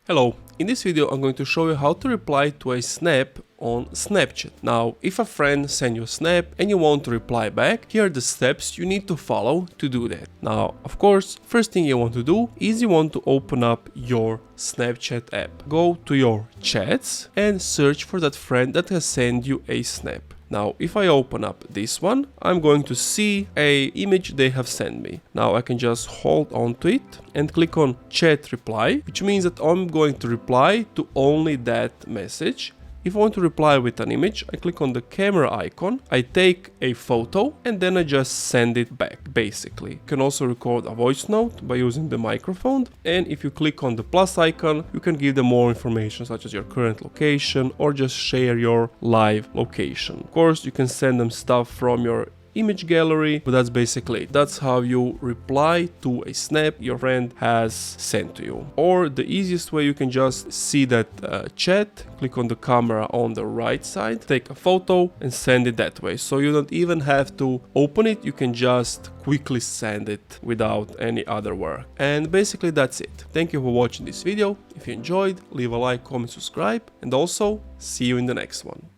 Hello, in this video I'm going to show you how to reply to a snap on Snapchat. Now, if a friend sends you a snap and you want to reply back, here are the steps you need to follow to do that. Now, of course, first thing you want to do is you want to open up your Snapchat app. Go to your chats and search for that friend that has sent you a snap. Now, if I open up this one, I'm going to see a image they have sent me. Now I can just hold on to it and click on chat reply, which means that I'm going to reply to only that message. If I want to reply with an image, I click on the camera icon, I take a photo and then I just send it back, basically. You can also record a voice note by using the microphone, and if you click on the plus icon, you can give them more information such as your current location or just share your live location. Of course, you can send them stuff from your image gallery, but that's basically it. That's how you reply to a snap your friend has sent to you. Or the easiest way, you can just see that chat, click on the camera on the right side, take a photo and send it that way. So you don't even have to open it, you can just quickly send it without any other work. And basically that's it. Thank you for watching this video. If you enjoyed, leave a like, comment, subscribe, and also see you in the next one.